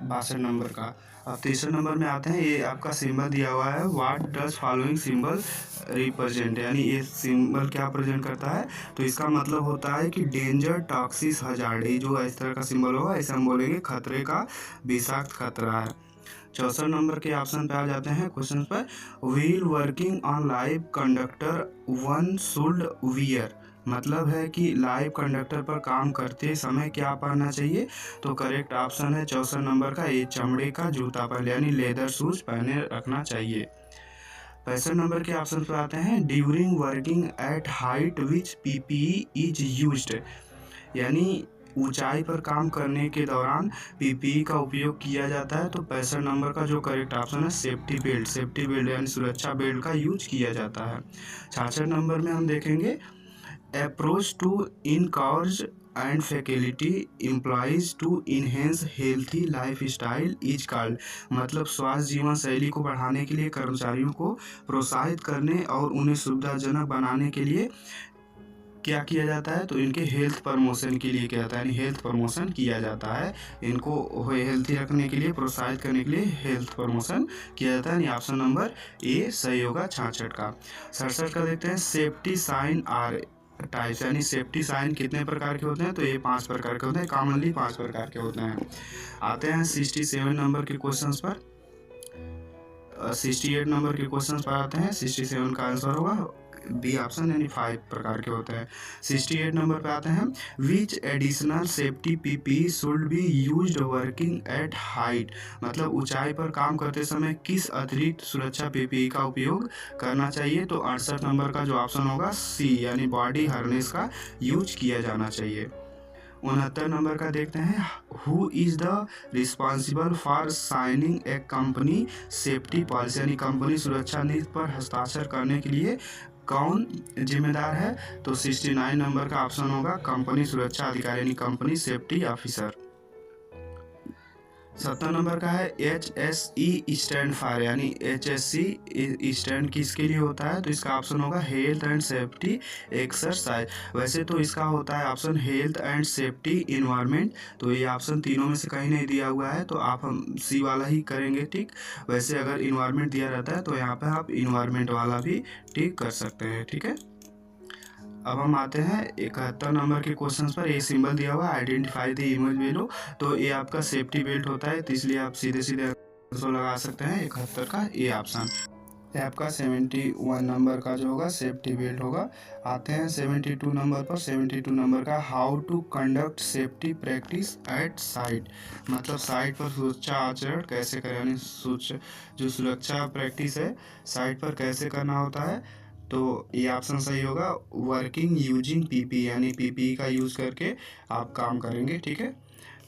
62 नंबर का। अब तीसरे नंबर में आते हैं, ये आपका सिंबल दिया हुआ है, what does following symbol represent, यानी ये सिंबल क्या प्रेजेंट करता है, तो इसका मतलब होता है कि डेंजर, टॉक्सिस, हजार्ड। ये जो इस तरह का सिंबल होगा इसे हम बोलेंगे खतरे का, विषाक्त खतरा है। 64 नंबर के ऑप्शन पे आ जाते हैं क्वेश्चन पर, wheel working on live conductor one should wear, मतलब है कि लाइव कंडक्टर पर काम करते समय क्या पहनना चाहिए, तो करेक्ट ऑप्शन है 64 नंबर का, ये चमड़े का जूता पहले यानी लेदर शूज पहने रखना चाहिए। 65 नंबर के ऑप्शन पर आते हैं, during working at height which PPE is used, यानी ऊंचाई पर काम करने के दौरान पीपीई का उपयोग किया जाता है, तो 65 नंबर का जो करेक्ट ऑप्शन है सेफ्टी बेल्ट, सेफ्टी बेल्ट यानी सुरक्षा बेल्ट का यूज किया जाता है। 66 नंबर में हम देखेंगे, approach to encourage and faculty employees to enhance healthy lifestyle is called, मतलब स्वास्थ्य जीवन शैली को बढ़ाने के लिए कर्मचारियों को प्रोत्साहित करने और उन्हें सुविधाजनक बनाने के लिए क्या किया जाता है, तो इनके हेल्थ प्रमोशन के लिए किया जाता है, यानी हेल्थ प्रमोशन किया जाता है, इनको हेल्थी रखने के लिए, प्रोत्साहित करने के लिए हेल्थ प्रमोशन किया जाता है, यानी ऑप्शन नंबर ए सही होगा 66 का। 67 का देखते हैं, सेफ्टी साइन आर टाइप्स, यानी सेफ्टी साइन कितने प्रकार के होते हैं, तो ये 5 प्रकार के होते हैं, कॉमनली 5 प्रकार के होते हैं। आते हैं 67 नंबर के क्वेश्चन पर। 68 नंबर के क्वेश्चन पर आते हैं, 67 का आंसर होगा बी ऑप्शन, यानी 5 प्रकार के होते हैं। 68 नंबर पे आते हैं, which additional safety PPE should be used working at height, मतलब ऊंचाई पर काम करते समय किस अतिरिक्त सुरक्षा पीपीई का उपयोग करना चाहिए, तो 68 नंबर का जो ऑप्शन होगा सी, यानी बॉडी हार्नेस का यूज किया जाना चाहिए। 69 नंबर का देखते हैं, who is the responsible for signing A company safety policy, यानी कंपनी सुरक्षा नीति पर हस्ताक्षर करने के लिए कौन जिम्मेदार है, तो 69 नंबर का ऑप्शन होगा कंपनी सुरक्षा अधिकारी, यानी कंपनी सेफ्टी ऑफिसर। 70 नंबर का है, HSE स्टैंड फॉर, यानी HSE स्टैंड किसके लिए होता है, तो इसका ऑप्शन होगा हेल्थ एंड सेफ्टी एक्सरसाइज। वैसे तो इसका होता है option health and safety environment, तो ये ऑप्शन तीनों में से कहीं नहीं दिया हुआ है, तो आप हम सी वाला ही करेंगे टिक। वैसे अगर इन्वायरमेंट दिया रहता है तो यहाँ पे आप इन्वायरमेंट वाला भी टिक कर सकते हैं, ठीक है। अब हम आते हैं 71 नंबर के क्वेश्चन पर, ये सिंबल दिया हुआ है आइडेंटिफाई द इमेज बेलो, तो ये आपका सेफ्टी बेल्ट होता है, तो इसलिए आप सीधे सीधे आंसर लगा सकते हैं 71 का ये ऑप्शन। ये आपका 71 नंबर का जो होगा सेफ्टी बेल्ट होगा। आते हैं 72 नंबर पर। 72 नंबर का, how to conduct safety practice at site, मतलब साइट पर सुरक्षा आचरण कैसे करें, यानी जो सुरक्षा प्रैक्टिस है साइट पर कैसे करना होता है, तो ये ऑप्शन सही होगा वर्किंग यूजिंग पीपी, यानी पीपी का यूज करके आप काम करेंगे, ठीक है।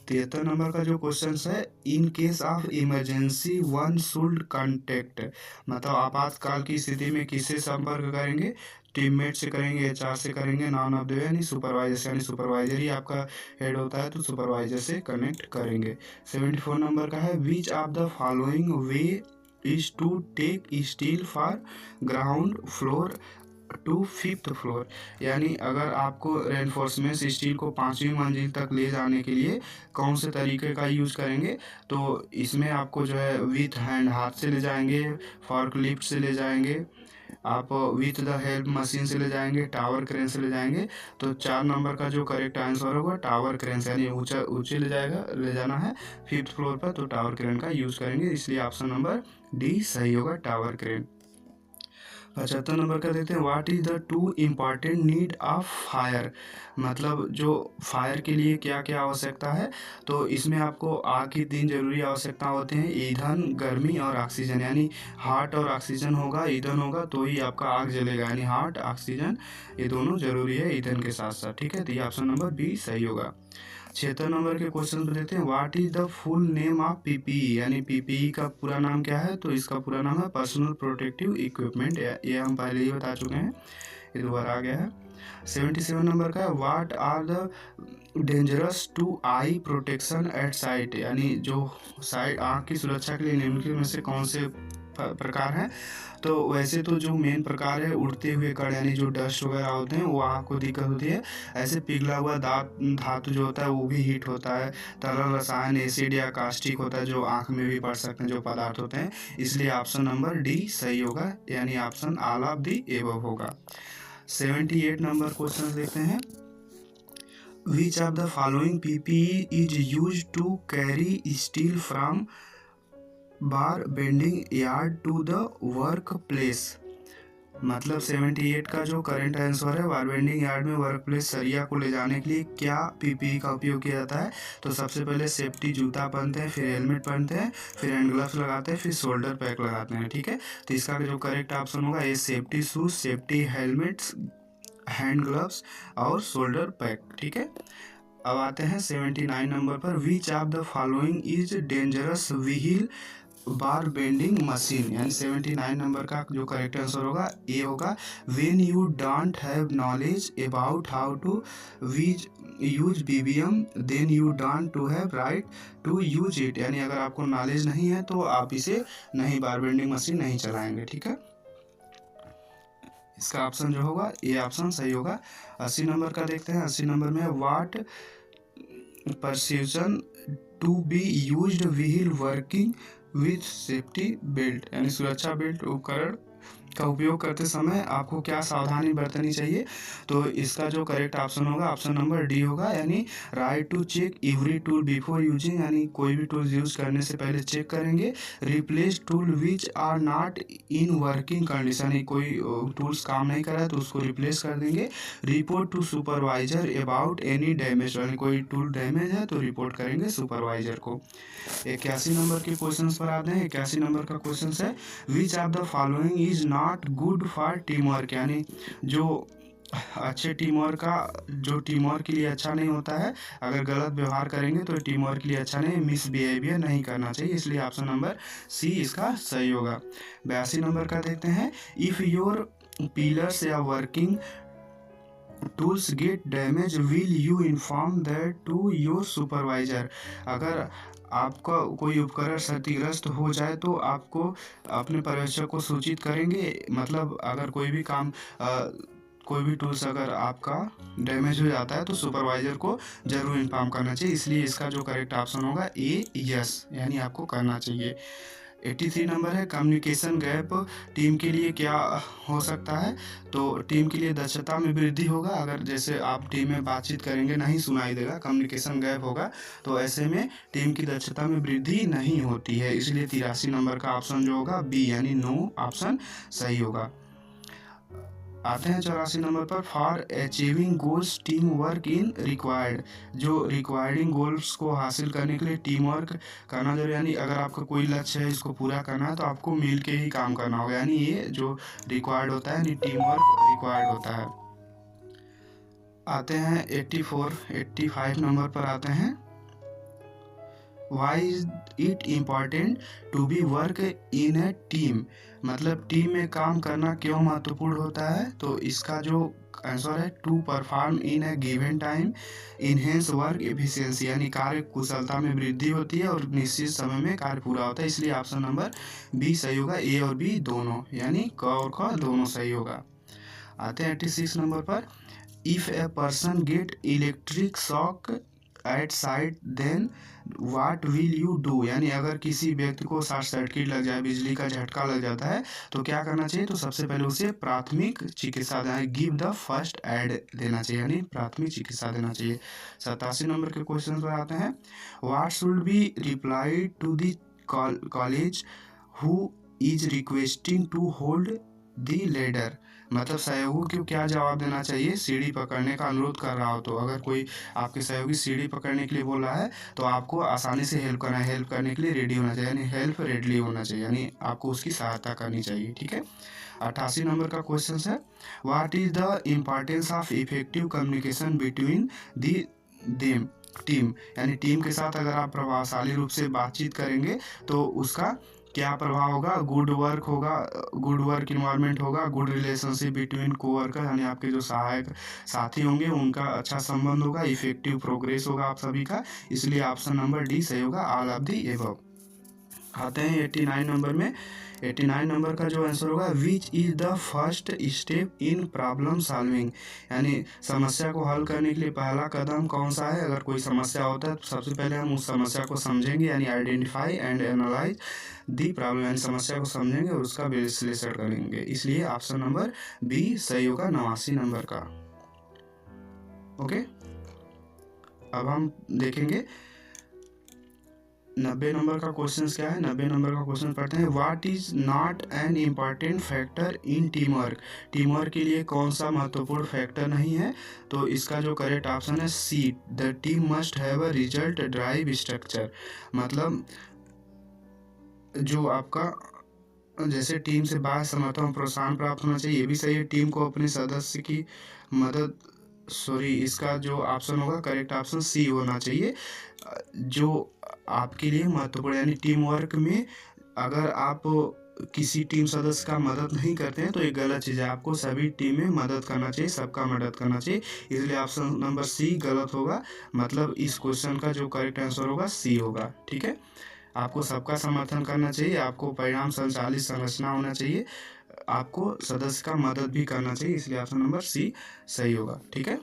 73 नंबर का जो क्वेश्चन है, इन case of emergency one should contact, मतलब आपातकाल की स्थिति में किससे संपर्क करेंगे, टीममेट से करेंगे, HR से करेंगे, नॉन ऑफ द यानी सुपरवाइजर से, यानी सुपरवाइजर ही आपका हेड होता है, तो सुपरवाइजर से कनेक्ट करेंगे। 74 नंबर का है, which of the following way is to take steel for ground floor to 5th floor, यानी अगर आपको रेनफोर्समेंट स्टील को 5वीं मंजिल तक ले जाने के लिए कौन से तरीके का यूज़ करेंगे, तो इसमें आपको जो है विथ हैंड, हाथ से ले जाएंगे, फॉर्क लिफ्ट से ले जाएंगे, आप विथ द हेल्प मशीन से ले जाएंगे, टावर क्रेन से ले जाएंगे, तो 4 नंबर का जो करेक्ट आंसर होगा टावर क्रेन से, यानी ऊंचे ले जाना है 5th फ्लोर पर, तो टावर क्रेन का यूज़ करेंगे, इसलिए ऑप्शन नंबर डी सही होगा टावर क्रेन। 75 नंबर का देखते हैं, what is the two important need of fire, मतलब जो फायर के लिए क्या क्या आवश्यकता है, तो इसमें आपको आग की 3 जरूरी आवश्यकता होते हैं, ईंधन, गर्मी और ऑक्सीजन, यानी हार्ट और ऑक्सीजन होगा, ईंधन होगा तो ही आपका आग जलेगा, यानी हार्ट ऑक्सीजन ये दोनों जरूरी है ईंधन के साथ साथ, ठीक है, तो ये ऑप्शन नंबर बी सही होगा। 76 नंबर के क्वेश्चन पे देते हैं, what is the full name of PPE, यानी पीपीई का पूरा नाम क्या है, तो इसका पूरा नाम है पर्सनल प्रोटेक्टिव इक्विपमेंट, ये हम पहले ही बता चुके हैं, ये दोबारा आ गया है। 77 नंबर का है, what are the dangerous to eye protection at site, यानी जो साइट आँख की सुरक्षा के लिए निम्नलिखित में से कौन से प्रकार हैं। तो वैसे तो जो मेन प्रकार है उड़ते हुए कण यानी जो डस्ट वगैरह होते हैं वो आँख को दिक्कत होती है। ऐसे पिघला हुआ धातु जो होता है वो भी हीट होता है। तरल रसायन एसिड या कास्टिक होता है जो आँख में भी पड़ सकते हैं जो पदार्थ होते हैं। इसलिए ऑप्शन नंबर डी सही होगा, यानी option all of the above होगा। 78 नंबर क्वेश्चन देखते हैं। Which of the following PPE is used to carry steel from bar bending yard to the workplace? मतलब 78 का जो करेंट आंसर है, बार बेंडिंग यार्ड में वर्क प्लेस सरिया को ले जाने के लिए क्या पीपीई का उपयोग किया जाता है? तो सबसे पहले सेफ्टी जूता पहनते हैं, फिर हेलमेट पहनते हैं, फिर हैंड ग्लव्स लगाते हैं, फिर शोल्डर पैक लगाते हैं। ठीक है, तो इसका जो करेक्ट ऑप्शन होगा ये safety shoes, safety helmets, hand gloves और शोल्डर पैक। ठीक है, अब आते हैं 79 नंबर पर। विच of the following is dangerous wheel bar bending machine, यानी 79 नंबर का जो करेक्ट आंसर होगा ए होगा। When you don't have knowledge about how to use BBM then you don't to have right to use it, यानी अगर आपको नॉलेज नहीं है तो आप इसे नहीं, बार बेंडिंग मशीन नहीं चलाएंगे। ठीक है, इसका ऑप्शन जो होगा ये ऑप्शन सही होगा। 80 नंबर का देखते हैं। 80 नंबर में what precision to be used wheel working with safety belt, यानी सुरक्षा बेल्ट उपकरण का उपयोग करते समय आपको क्या सावधानी बरतनी चाहिए? तो इसका जो करेक्ट ऑप्शन होगा ऑप्शन नंबर डी होगा, यानी right to check every tool before using, यानी कोई भी टूल यूज करने से पहले चेक करेंगे। Replace tool which are not in working condition, यानी कोई टूल्स काम नहीं कर रहा है तो उसको रिप्लेस कर देंगे। Report to supervisor about any damage, यानी कोई टूल डैमेज है तो रिपोर्ट करेंगे सुपरवाइजर को। 81 नंबर के क्वेश्चन पर आते हैं। 81 नंबर का क्वेश्चन है which of the following is not good for team work, यानी जो अच्छे टीम वर्क का जो टीम वर्क के लिए अच्छा नहीं होता है, अगर गलत व्यवहार करेंगे तो टीम वर्क के लिए अच्छा नहीं, मिसबिहेवियर नहीं करना चाहिए, इसलिए ऑप्शन नंबर सी इसका सही होगा। 82 नंबर का देखते हैं। इफ योर पिलर्स या working tools get damage will you inform that to your supervisor, अगर आपका कोई उपकरण क्षतिग्रस्त हो जाए तो आपको अपने पर्यवेक्षक को सूचित करेंगे। मतलब अगर कोई भी काम कोई भी टूल्स अगर आपका डैमेज हो जाता है तो सुपरवाइजर को जरूर इन्फॉर्म करना चाहिए, इसलिए इसका जो करेक्ट ऑप्शन होगा ए यस, यानी आपको करना चाहिए। 83 नंबर है। कम्युनिकेशन गैप टीम के लिए क्या हो सकता है? तो टीम के लिए दक्षता में वृद्धि होगा, अगर जैसे आप टीम में बातचीत करेंगे नहीं सुनाई देगा, कम्युनिकेशन गैप होगा, तो ऐसे में टीम की दक्षता में वृद्धि नहीं होती है, इसलिए 83 नंबर का ऑप्शन जो होगा बी, यानी नो ऑप्शन सही होगा। आते हैं 84 नंबर पर। For achieving goals team work in required, जो रिक्वायर्डिंग गोल्स को हासिल करने के लिए टीम वर्क करना जरूरी, यानी अगर आपका कोई लक्ष्य है इसको पूरा करना है तो आपको मिल के ही काम करना होगा, यानी ये जो रिक्वायर्ड होता है यानी टीम वर्क रिक्वायर्ड होता है। आते हैं 85 नंबर पर आते हैं। Why is it important to be work in a team, मतलब टीम में काम करना क्यों महत्वपूर्ण होता है? तो इसका जो आंसर है to perform in a given time enhance work efficiency, यानी कार्य कुशलता में वृद्धि होती है और निश्चित समय में कार्य पूरा होता है, इसलिए ऑप्शन नंबर बी सही होगा। ए और बी दोनों, यानी क और ख दोनों सही होगा। आते हैं 86 नंबर पर। If a person get electric shock at site then what will you do, यानी अगर किसी व्यक्ति को शॉर्ट सर्किट लग जाए, बिजली का झटका लग जाता है तो क्या करना चाहिए? तो सबसे पहले उसे प्राथमिक चिकित्सा देना, गिव द फर्स्ट एड देना चाहिए, यानी प्राथमिक चिकित्सा देना चाहिए। 87 नंबर के क्वेश्चन पर आते हैं। What should be reply to the colleague who is requesting to hold the ladder, मतलब सहयोगी को क्या जवाब देना चाहिए? सीढ़ी पकड़ने का अनुरोध कर रहा हो तो, अगर कोई आपके सहयोगी सीढ़ी पकड़ने के लिए बोल रहा है तो आपको आसानी से हेल्प करना है, हेल्प करने के लिए रेडी होना चाहिए, यानी हेल्प रेडली होना चाहिए, यानी आपको उसकी सहायता करनी चाहिए। ठीक है, 88 नंबर का क्वेश्चन है। What is the importance of effective communication between the them team, यानी टीम के साथ अगर आप प्रभावशाली रूप से बातचीत करेंगे तो उसका क्या प्रभाव होगा? गुड वर्क होगा, गुड वर्क इन्वायरमेंट होगा, गुड रिलेशनशिप बिटवीन कोवर्कर, यानी आपके जो सहायक साथी होंगे उनका अच्छा संबंध होगा, इफेक्टिव प्रोग्रेस होगा आप सभी का, इसलिए ऑप्शन नंबर डी सही होगा, ऑल ऑफ दी एबव। आते हैं 89 नंबर में। 89 नंबर का जो आंसर होगा, which is the first step in problem solving, यानी समस्या को हल करने के लिए पहला कदम कौन सा है। अगर कोई समस्या होता है तो सबसे पहले हम उस समस्या को समझेंगे, यानी identify and analyse the problem, यानी समस्या को समझेंगे और उसका विश्लेषण करेंगे। इसलिए ऑप्शन नंबर बी सही होगा 89 नंबर का। ओके, अब हम देखेंगे 90 नंबर का क्वेश्चन क्या है। 90 नंबर का क्वेश्चन पढ़ते हैं। What is not an important factor in team work, team work के लिए कौन सा महत्वपूर्ण फैक्टर नहीं है। तो इसका जो करेक्ट ऑप्शन है C, the team must have a result drive structure. मतलब जो आपका जैसे टीम से बाह्य समर्थन प्रोत्साहन प्राप्त होना चाहिए, ये भी सही है। टीम को अपने सदस्य की मदद, सॉरी, इसका जो ऑप्शन होगा करेक्ट ऑप्शन सी होना चाहिए, जो आपके लिए महत्वपूर्ण, यानी टीम वर्क में अगर आप किसी टीम सदस्य का मदद नहीं करते हैं तो ये गलत चीज़ है। आपको सभी टीम में मदद करना चाहिए, सबका मदद करना चाहिए, इसलिए ऑप्शन नंबर सी गलत होगा। मतलब इस क्वेश्चन का जो करेक्ट आंसर होगा सी होगा। ठीक है, आपको सबका समर्थन करना चाहिए, आपको परिणाम संचालित संरचना होना चाहिए, आपको सदस्य का मदद भी करना चाहिए, इसलिए ऑप्शन नंबर सी सही होगा। ठीक है,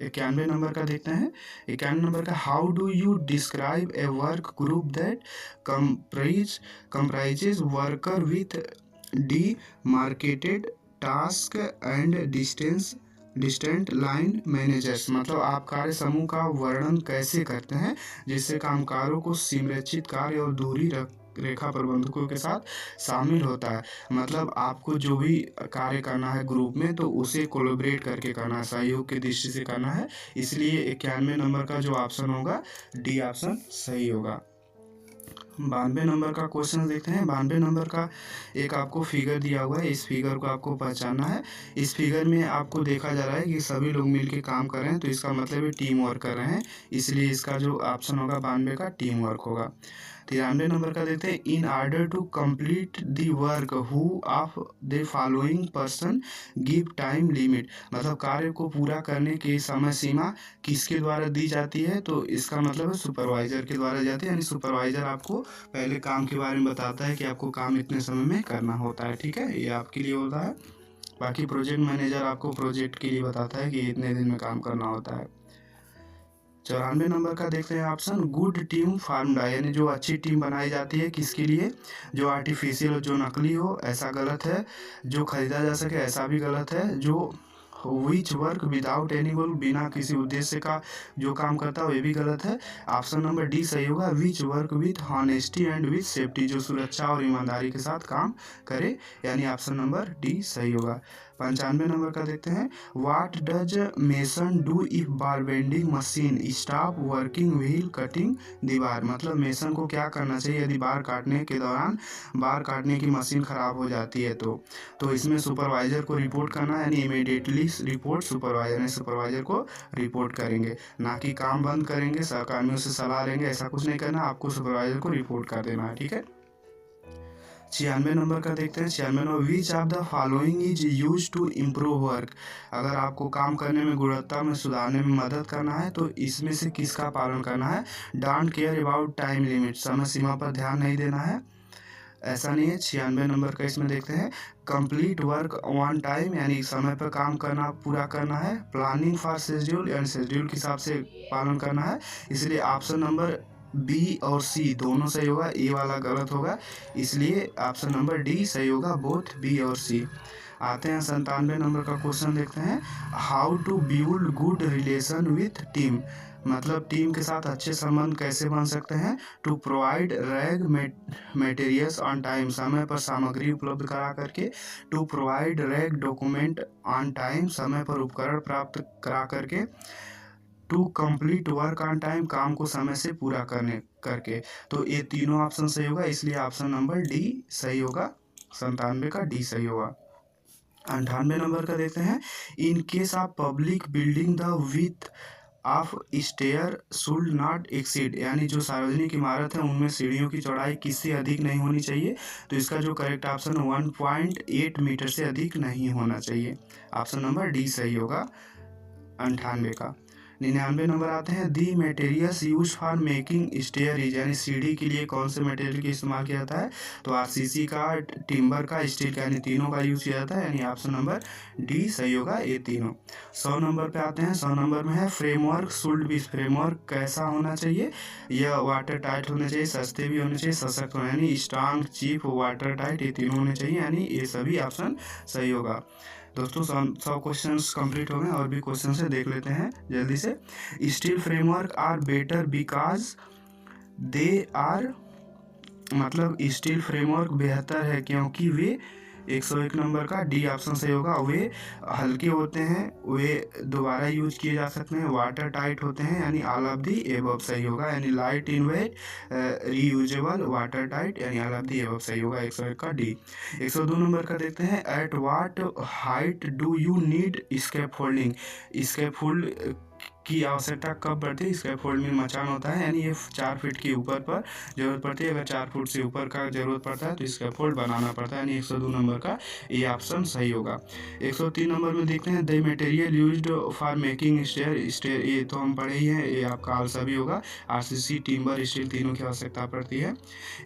91 नंबर का देखते हैं। 91 नंबर का, how do you describe A work group that comprises worker with demarcated task and distant line managers. मतलब आप कार्य समूह का वर्णन कैसे करते हैं जिससे कामगारों को संरचित कार्य और दूरी रेखा प्रबंधकों के साथ शामिल होता है। मतलब आपको जो भी कार्य करना है ग्रुप में तो उसे कोलैबोरेट करके करना है, सहयोग की दृष्टि से करना है, इसलिए 91 नंबर का जो ऑप्शन होगा डी ऑप्शन सही होगा। 92 नंबर का क्वेश्चन देखते हैं। 92 नंबर का एक आपको फिगर दिया हुआ है, इस फिगर को आपको पहचानना है। इस फिगर में आपको देखा जा रहा है कि सभी लोग मिलकर काम कर रहे हैं, तो इसका मतलब है टीम वर्क कर रहे हैं, इसलिए इसका जो ऑप्शन होगा 92 का टीम वर्क होगा। 93 नंबर का देखते हैं। In order to complete the work who of the following person give time limit. मतलब कार्य को पूरा करने की समय सीमा किसके द्वारा दी जाती है, तो इसका मतलब है सुपरवाइजर के द्वारा जाती है, यानी सुपरवाइजर आपको पहले काम के बारे में बताता है कि आपको काम इतने समय में करना होता है। ठीक है, ये आपके लिए होता है। बाकी प्रोजेक्ट मैनेजर आपको प्रोजेक्ट के लिए बताता है कि इतने दिन में काम करना होता है। 94 नंबर का देखते हैं ऑप्शन, गुड टीम फार्मूला, यानी जो अच्छी टीम बनाई जाती है किसके लिए, जो आर्टिफिशियल हो, जो नकली हो, ऐसा गलत है। जो खरीदा जा सके, ऐसा भी गलत है। जो विच वर्क विदाउट एनी गोल, बिना किसी उद्देश्य का जो काम करता है, वो भी गलत है। ऑप्शन नंबर डी सही होगा, which work with honesty and with safety, जो सुरक्षा और ईमानदारी के साथ काम करे, यानी ऑप्शन नंबर डी सही होगा। 95 नंबर का देखते हैं। What does mason do if bar bending machine stop working wheel cutting दीवार। मतलब मेसन को क्या करना चाहिए यदि बार काटने के दौरान बार काटने की मशीन खराब हो जाती है तो इसमें सुपरवाइजर को रिपोर्ट करना है, यानी इमीडिएटली रिपोर्ट सुपरवाइजर, ने सुपरवाइजर को रिपोर्ट करेंगे, ना कि काम बंद करेंगे, सहकर्मियों से सलाह लेंगे, ऐसा कुछ नहीं करना, आपको सुपरवाइजर को रिपोर्ट कर देना है। ठीक है, 96 नंबर का देखते हैं। 96 number, which of the following is use to improve work. अगर आपको काम करने में गुणवत्ता में सुधारने में मदद करना है तो इसमें से किसका पालन करना है। Don't care about time limit, समय सीमा पर ध्यान नहीं देना है, ऐसा नहीं है। 96 नंबर का इसमें देखते हैं। कंप्लीट वर्क ऑन टाइम, यानी समय पर काम करना, पूरा करना है। प्लानिंग फॉर शेड्यूल, यानी शेड्यूल के हिसाब से पालन करना है, इसलिए ऑप्शन नंबर बी और सी दोनों सही होगा, ए वाला गलत होगा, इसलिए ऑप्शन नंबर डी सही होगा, बोथ बी और सी। आते हैं 97 नंबर का क्वेश्चन देखते हैं। How to build good relation with team. मतलब टीम के साथ अच्छे संबंध कैसे बन सकते हैं। To provide rag materials on time, समय पर सामग्री उपलब्ध करा करके। To provide rag document on time, समय पर उपकरण प्राप्त करा करके। To complete work on time, काम को समय से पूरा करके। तो ये तीनों ऑप्शन सही होगा, इसलिए ऑप्शन नंबर डी सही होगा। 97 का डी सही होगा। 98 नंबर का देखते हैं। In case of public building the width of stair should not exceed, यानी जो सार्वजनिक इमारत है उनमें सीढ़ियों की चौड़ाई किससे अधिक नहीं होनी चाहिए। तो इसका जो करेक्ट ऑप्शन 1.8 मीटर से अधिक नहीं होना चाहिए, ऑप्शन नंबर डी सही होगा 98 का। 99 नंबर आते हैं the materials use for making stair is, यानी सीढ़ी के लिए कौन से मटेरियल का इस्तेमाल किया जाता है, तो आरसीसी का, टिम्बर का, स्टील का, यानी तीनों का यूज किया जाता है, यानी ऑप्शन नंबर डी सही होगा ये तीनों। 100 नंबर पे आते हैं। 100 नंबर में है फ्रेमवर्क शुड बी, फ्रेमवर्क कैसा होना चाहिए, यह वाटर टाइट होने चाहिए, सस्ते भी होने चाहिए, सशक्त होने, यानी स्ट्रांग, चीप, वाटर टाइट, ये तीनों होने चाहिए, यानी ये सभी ऑप्शन सही होगा। दोस्तों 100 क्वेश्चंस कंप्लीट हो गए, और भी क्वेश्चन से देख लेते हैं जल्दी से। Steel framework are better because they are, मतलब स्टील फ्रेमवर्क बेहतर है क्योंकि वे, 101 नंबर का डी ऑप्शन सही होगा, वे हल्के होते हैं, वे दोबारा यूज किए जा सकते हैं, वाटर टाइट होते हैं, यानी ऑल ऑफ दी एबव सही होगा, यानी light in weight, reusable, water tight, यानी ऑल ऑफ दी एबव सही होगा, 101 का डी। 102 नंबर का देखते हैं at what height do you need scaffolding, scaffold की आवश्यकता कब पड़ती है, स्कैफोल्ड में मचान होता है, यानी ये 4 फीट के ऊपर पर जरूरत पड़ती है, अगर 4 फुट से ऊपर का जरूरत पड़ता है तो स्कैफोल्ड बनाना पड़ता है, यानी 102 नंबर का ये ऑप्शन सही होगा। 103 नंबर में देखते हैं the material used for making stair, stair ये तो हम पढ़े ही हैं, ये आपका आंसर भी होगा, आरसीसी, टिम्बर, स्टील तीनों की आवश्यकता पड़ती है।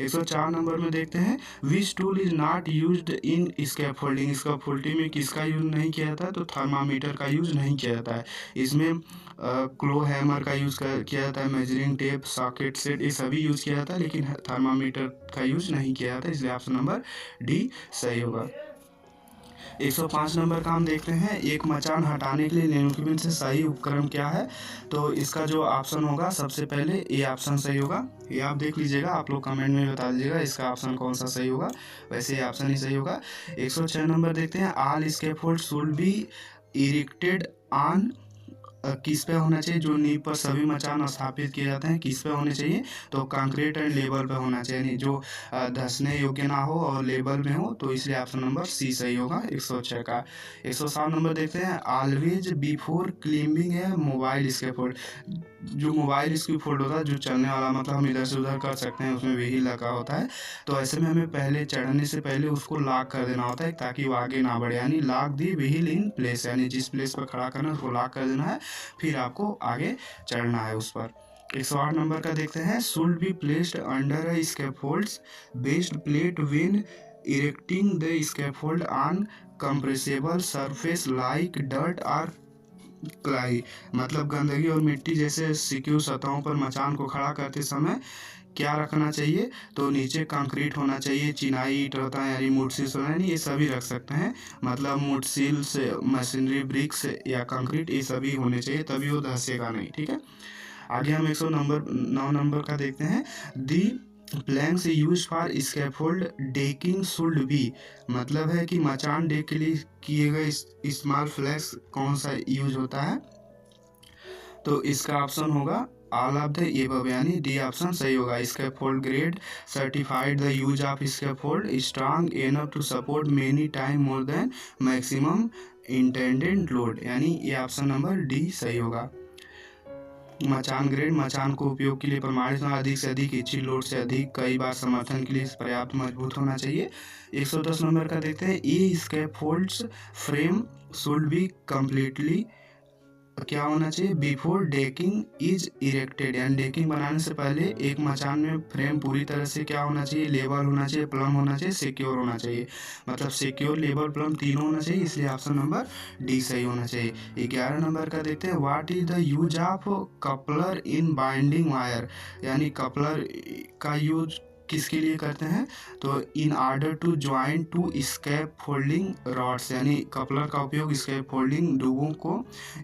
104 नंबर में देखते हैं which tool is not used in scaffolding, scaffolding में किसका यूज नहीं किया जाता है, तो थर्मामीटर का यूज नहीं किया जाता है, इसमें क्लो हैमर का यूज़ किया जाता है, मेजरिंग टेप, सॉकेट सेट, ये सभी यूज़ किया जाता है, लेकिन थर्मामीटर का यूज़ नहीं किया जाता, इसलिए ऑप्शन नंबर डी सही होगा। 105 नंबर का हम देखते हैं एक मचान हटाने के लिए निम्नलिखित में से सही उपकरण क्या है, तो इसका जो ऑप्शन होगा सबसे पहले ये ऑप्शन सही होगा, ये आप देख लीजिएगा, आप लोग कमेंट में बता दीजिएगा इसका ऑप्शन कौन सा सही होगा, वैसे ये ऑप्शन ही सही होगा। 106 नंबर देखते हैं all scaffold should be erected on, किस पे होना चाहिए, जो नींव पर सभी मचान स्थापित किए जाते हैं किस पे होने चाहिए, तो कंक्रीट एंड लेवल पे होना चाहिए, यानी जो धंसने योग्य ना हो और लेवल में हो, तो इसलिए ऑप्शन नंबर सी सही होगा 106 का। 107 नंबर देखते हैं ऑलवेज बिफोर क्लिम्बिंग है मोबाइल स्कैफोल्ड, जो मोबाइल स्कैफोल्ड होता है जो चलने वाला, मतलब हम इधर से उधर कर सकते हैं, उसमें वही लगा होता है, तो ऐसे में हमें पहले चढ़ने से पहले उसको लॉक कर देना होता है ताकि वो आगे ना बढ़े, यानी lock the wheel in place, यानी जिस प्लेस पर खड़ा करना है उसको लॉक कर देना है, फिर आपको आगे चढ़ना है उस पर। 108 नंबर का देखते हैं should be placed under a scaffolds based plate when erecting the scaffold on compressible surface like dirt और क्लाई, मतलब गंदगी और मिट्टी जैसे सिक्योर सतहों पर मचान को खड़ा करते समय क्या रखना चाहिए, तो नीचे कंक्रीट होना चाहिए, चिनाई ईंट होता है, यानी मुडसिल्स होना है, ये सभी रख सकते हैं, मतलब मुडसिल्स, मशीनरी ब्रिक्स या कंक्रीट ये सभी होने चाहिए, तभी वो धंसेगा नहीं, ठीक है। आगे हम 109 नंबर का देखते हैं the planks use for scaffold decking should be, मतलब है कि मचान डेक के लिए किए गए स्मॉल फ्लैक्स कौन सा यूज होता है, तो इसका ऑप्शन होगा ऑल ऑफ द एबव, यानी डी ऑप्शन सही होगा। Scaffold grade certified the use of scaffold strong enough to support many time more than maximum intended load, यानी ये ऑप्शन नंबर डी सही होगा। मचान ग्रेड मचान को उपयोग के लिए प्रमाणित होना, अधिक से अधिक इच्छित लोड से अधिक कई बार समर्थन के लिए पर्याप्त मजबूत होना चाहिए। 110 नंबर का देखते हैं ये scaffolds frame should be completely क्या होना चाहिए बिफोर डेकिंग इज इरेक्टेड, यानी डेकिंग बनाने से पहले एक मचान में फ्रेम पूरी तरह से क्या होना चाहिए, लेवल होना चाहिए, प्लम होना चाहिए, सिक्योर होना चाहिए, मतलब सिक्योर, लेवल, प्लम तीनों होना चाहिए, इसलिए ऑप्शन नंबर डी सही होना चाहिए। 11 नंबर का देखते हैं what is the use of coupler in binding wire, यानी कपलर का यूज किसके लिए करते हैं, तो in order to join two scaffolding rods, यानी कपलर का उपयोग स्कैप फोल्डिंग डुबों को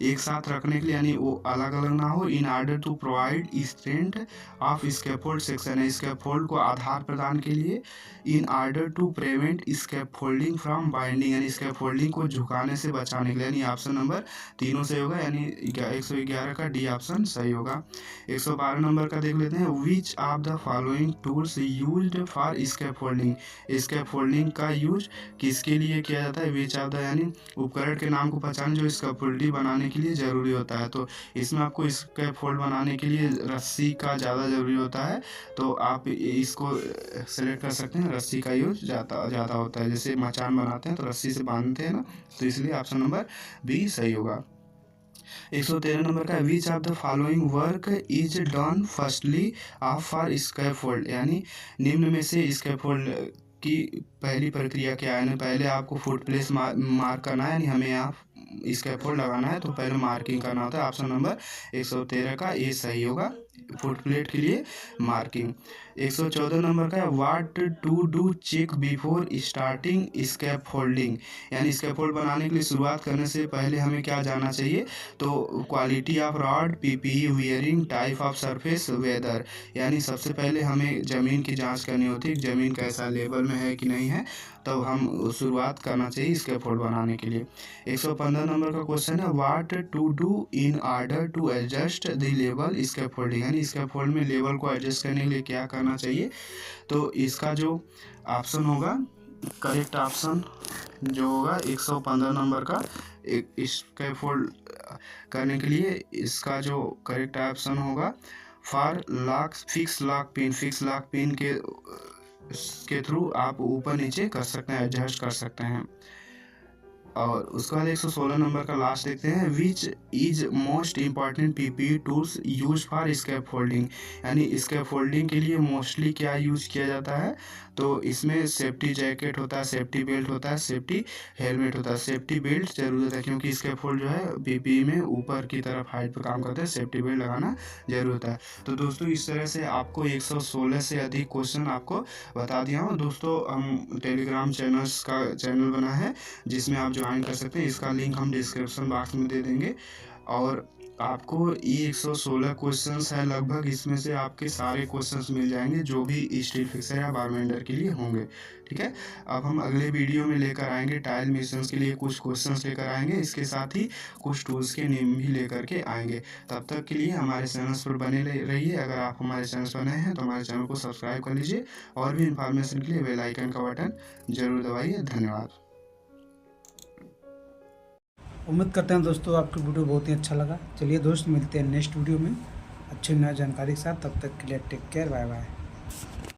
एक साथ रखने के लिए, यानी वो अलग अलग ना हो, in order to provide strength of scaffold section, scaffold को आधार प्रदान के लिए, in order to prevent scaffolding from binding, यानी स्कैफोल्डिंग को झुकाने से बचाने के लिए, यानी ऑप्शन नंबर तीनों सही होगा, यानी 111 का डी ऑप्शन सही होगा। 112 नंबर का देख लेते हैं which of the following tools used for scaffolding, scaffolding का यूज किसके लिए किया जाता है, विच ऑफ द, यानी उपकरण के नाम को पहचाने जो स्कैफोल्डिंग बनाने के लिए जरूरी होता है, तो इसमें आपको स्कैफोल्ड बनाने के लिए रस्सी का ज़्यादा जरूरी होता है, तो आप इसको सेलेक्ट कर सकते हैं, रस्सी का यूज ज़्यादा होता है, जैसे मचान बनाते हैं तो रस्सी से बांधते हैं ना, तो इसलिए ऑप्शन नंबर बी सही होगा। 113 नंबर का विच of the following work is done firstly of for scaffold, यानी निम्न में से स्कैफोल्ड की पहली प्रक्रिया क्या है। यानी पहले आपको फुट प्लेस मार्क करना है, यानी हमें यहाँ स्कैफोल्ड लगाना है तो पहले मार्किंग करना होता है। ऑप्शन नंबर 113 का ए सही होगा, फुट प्लेट के लिए मार्किंग। 114 नंबर का what to do check before starting scaffolding, यानी स्कैफोल्ड बनाने के लिए शुरुआत करने से पहले हमें क्या जानना चाहिए। तो quality of rod, PPE wearing, type of surface, weather, यानी सबसे पहले हमें ज़मीन की जांच करनी होती है, ज़मीन कैसा लेवल में है कि नहीं है, तब हम शुरुआत करना चाहिए स्कैफोल्ड बनाने के लिए। 115 नंबर का क्वेश्चन है what to do in order to adjust the level scaffolding, यानी स्कैफोल्ड में लेवल को एडजस्ट करने के लिए क्या करना चाहिए। तो इसका जो ऑप्शन होगा, करेक्ट ऑप्शन जो होगा 115 नंबर का, एक स्कैफोल्ड करने के लिए इसका जो करेक्ट ऑप्शन होगा for lock fix lock pin के थ्रू आप ऊपर नीचे कर सकते हैं, एडजस्ट कर सकते हैं। और उसके बाद 116 नंबर का लास्ट देखते हैं which is most important PPE tools use for scaffolding, यानी स्कैफोल्डिंग के लिए मोस्टली क्या यूज किया जाता है। तो इसमें सेफ्टी जैकेट होता है, सेफ्टी बेल्ट होता है, सेफ्टी हेलमेट होता है। सेफ्टी बेल्ट जरूरत है क्योंकि स्कैफोल्ड जो है पीपीई में ऊपर की तरफ हाइट पर काम करते हैं, सेफ्टी बेल्ट लगाना जरूरत है। तो दोस्तों इस तरह से आपको 116 से अधिक क्वेश्चन आपको बता दिया हूँ। दोस्तों हम टेलीग्राम चैनल बना है जिसमें आप ज्वाइन कर सकते हैं, इसका लिंक हम डिस्क्रिप्शन बॉक्स में दे देंगे। और आपको ये 116 क्वेश्चंस है लगभग, इसमें से आपके सारे क्वेश्चंस मिल जाएंगे जो भी स्टील फिक्सर या बारबेंडर के लिए होंगे। ठीक है, अब हम अगले वीडियो में लेकर आएंगे टाइल मिशंस के लिए कुछ क्वेश्चंस लेकर आएंगे, इसके साथ ही कुछ टूल्स के नेम भी लेकर के आएंगे। तब तक के लिए हमारे चैनल पर बने रहिए। अगर आप हमारे चैनल पर नए हैं तो हमारे चैनल को सब्सक्राइब कर लीजिए और भी इन्फॉर्मेशन के लिए बेल आइकन का बटन जरूर दबाइए। धन्यवाद। उम्मीद करते हैं दोस्तों आपको वीडियो बहुत ही अच्छा लगा। चलिए दोस्त मिलते हैं नेक्स्ट वीडियो में अच्छी नई जानकारी के साथ, तब तक के लिए टेक केयर, बाय बाय।